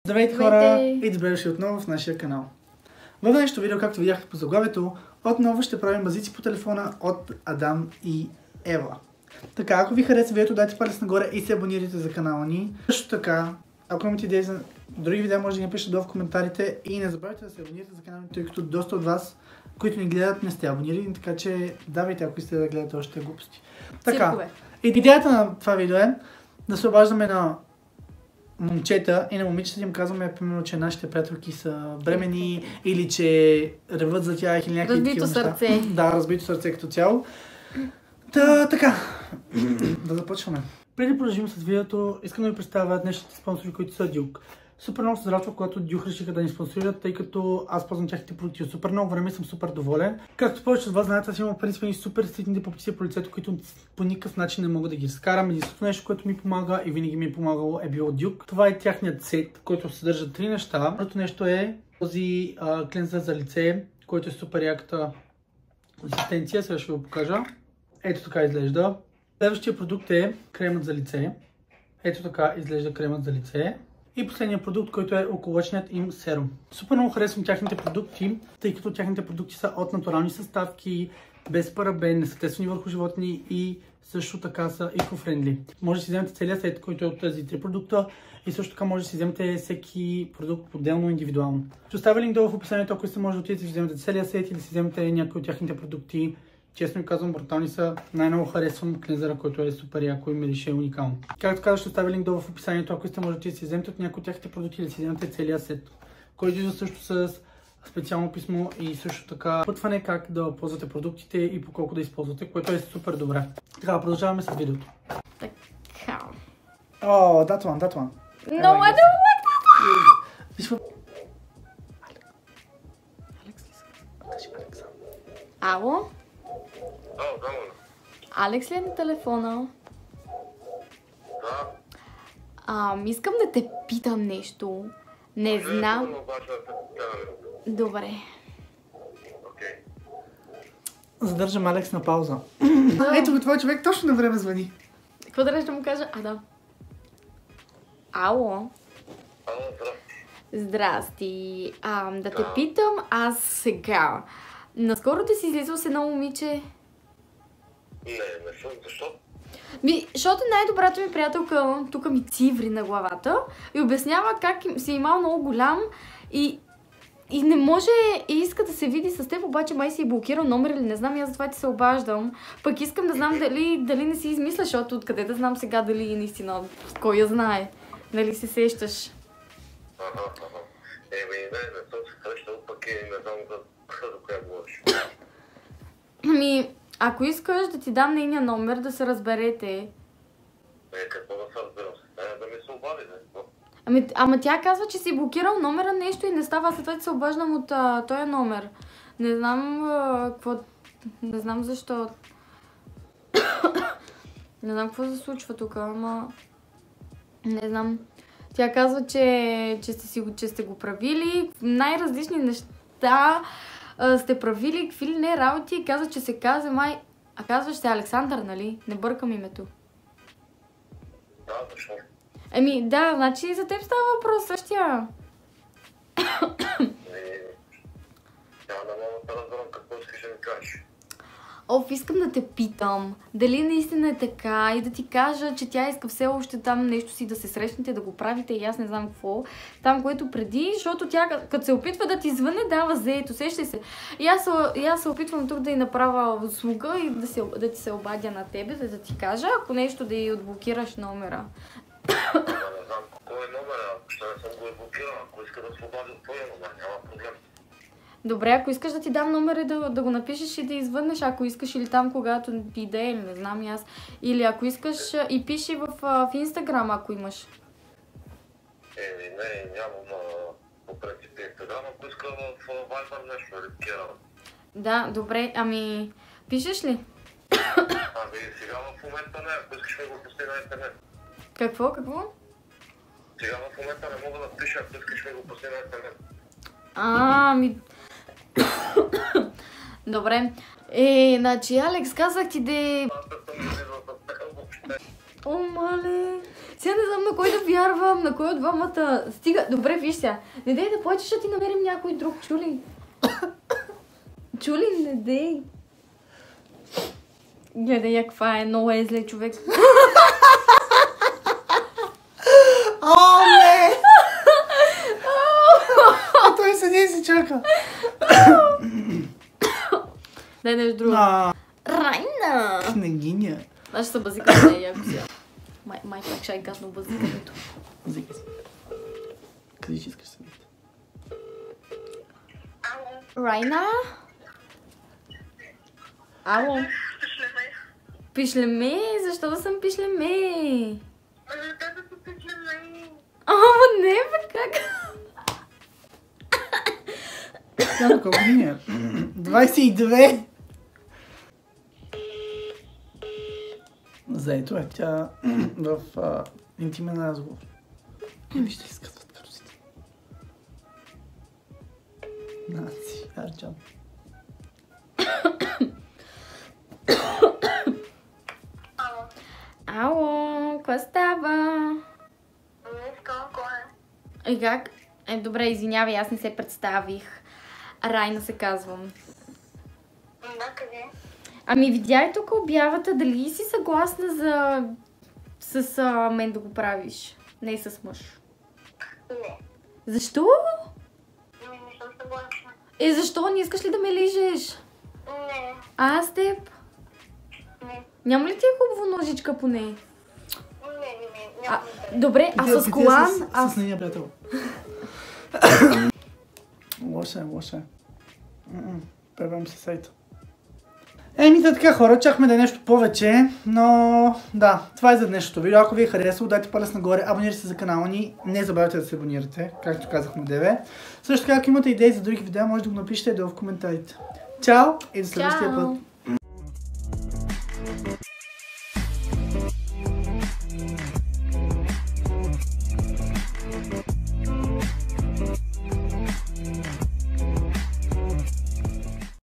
Здравейте хора и добре дошли отново в нашия канал. В днешното видео, както видяхте по заглавието, отново ще правим мазици по телефона от Адам и Ева. Така, ако ви хареса видеото, дайте палец нагоре и се абонирайте за канала ни. Също така, ако имате идеи за други видеа, може да ги напишете долу в коментарите и не забравяйте да се абонирате за канала ни, тъй като доста от вас, които ни гледат, не сте абонирани, така че давайте, ако искате да гледате още глупости. Така, идеята на това видео е да се обаждаме на момчета и на момичета им казваме, примерно, че нашите приятелки са бремени или че реват за тях или някакви такива неща. Разбито сърце. Да, разбито сърце като цяло. Така, да започваме. Преди да продължим с видеото, искам да ви представя днешните спонсори, които са Duke. Супер много се радвам, когато Duke решиха да ни спонсорират, тъй като аз ползвам тяхните продукти от супер много време и съм супер доволен. Както повече от вас знаете, аз имам в принцип супер ститните покрития по лицето, които по никакъв начин не мога да ги изкарам. Единственото нещо, което ми помага и винаги ми е помагало, е било Duke. Това е тяхният сет, който съдържа 3 неща. Първото нещо е този клинзър за лице, който е супер яката консистенция. Сега ще ви го покажа. Ето така изглежда. Следващия продукт е кремът за лице. Ето така изглежда кремът за лице. И последният продукт, който е околочният им серум. Супер много харесвам тяхните продукти, тъй като тяхните продукти са от натурални съставки, без парабен, не са тествани върху животни и също така са eco-friendly. Може да си вземете целият сет, който е от тези 3 продукта и също така може да си вземете всеки продукт отделно, индивидуално. Ще оставя линк долу в описанието, ако сте може да отидете да си вземете целият сет или да си вземете някои от тяхните продукти. Честно ви казвам, брутални са. Най-много харесвам клинзера, който е супер яко и мирише уникално. Както казах, ще оставя линк долу в описанието, ако сте можете да си вземете от някои от тяхните продукти или да си вземете целия сет, който идва също с специално писмо и също така пътване как да ползвате продуктите и по колко да използвате, което е супер добре. Така, продължаваме с видеото. Така. О, that one. No, I don't want that. Ало? Алекс ли е на телефона? Да. Искам да те питам нещо. Не знам. Добре. Окей. Задържам Алекс на пауза. Ето го, твой човек точно на време звъни. Какво да да му кажа? Да. Ало? Ало, здрасти. Здрасти. Да те питам аз сега. Наскоро ти си излизал с едно момиче? Не съм. Защо? Защото най-добрата ми приятелка тук ми циври на главата и обяснява как си имал много голям и не може и иска да се види с теб, обаче май си блокирал номер или не знам, и аз затова ти се обаждам. Пък искам да знам дали не си измисля, защото откъде да знам сега дали наистина кой я знае. Дали се сещаш? Не съм се срещал, пък и не знам за коя говориш. Ако искаш да ти дам нейния номер, да се разберете. Какво да се разберем? Да ми се обади, не? Ама тя казва, че си блокирал номера нещо и не става, след това ти се обаждам от този номер. Не знам какво... Не знам защо. Не знам какво се случва тук, ама... Не знам. Тя казва, че сте го правили най-различни неща. Сте правили какви ли не работи и казва, че се казва май... А казваш се Александър, нали? Не бъркам името. Да, защо? Да, значи за теб става въпрос същия. Няма да мога да разберам какво искаш да ми кажеш. Искам да те питам, дали наистина е така и да ти кажа, че тя иска все още там нещо си да се срещнете, да го правите и аз не знам какво. Там, което преди, защото тя като се опитва да ти звъне, дава заето, сещай се. И аз се опитвам тук да й направя услуга и да ти се обадя на тебе, да ти кажа, ако нещо да й отблокираш номера. Не знам кой е номера, ще не съм го блокирал, ако иска да се обади от твоя номер, няма проблем. Добре, ако искаш да ти дам номер да го напишеш и да извъннеш, ако искаш или там когато ти иде, или не знам и аз. Или ако искаш и пиши в Инстаграм, ако имаш. Не, нямам по принцип Инстаграм, ако иска в Viber нещо рискирам. Да, добре, пишеш ли? Сега в момента не, ако искаш ми го пусти на интернет. Какво? Сега в момента не мога да пиша, ако искаш ми го пусти на интернет. Добре. Значи, Алекс, казах ти Аз не съм излизал с теб въобще. О, мале. Сега не знам на кой да вярвам, на кой от двамата. Стига, добре, виж сега. Не дей да плачеш, ще ти намерим някой друг, чули? Чули, не дей. Гледай я каква е, много е зле човек. О, не! Той седи и се чака. Дай нещо друго. Райна! Княгиня. Аз ще се базика да е яко сега. Май пак ще е гадно базикането. Базика си. Къде ще искаш да се видите? Райна? Ало? Пишлеме? Защо да съм пишлеме? Ама не бе, как? Тя на колко години е? 22! Заето е тя в интимен разговор. Вижте ли скъсват карусите. Наци, Арджан. Ало, какво става? Не искам, кой е? И как? Добре, извинявай, аз не се представих. Райна се казвам. Да, къде? Ами видя и тук обявата, дали си съгласна с мен да го правиш? Не с мъж. Не. Защо? Не съм съгласна. Защо? Не искаш ли да ме лижеш? Не. А аз теб? Не. Няма ли ти е хубаво ножичка поне? Не. Няма да. Добре, а с колан? С нейния приятел. Лоша е. Пребвам се сайта. Еми така хора, чакаме да е нещо повече, но да, това е за днешното видео. Ако ви е харесало, дайте палец нагоре, абонирайте се за канала ни, не забравяйте да се абонирате, както казахме деве. Също така, ако имате идеи за други видеа, може да го напишете долу в коментарите. Чао и до следващия път!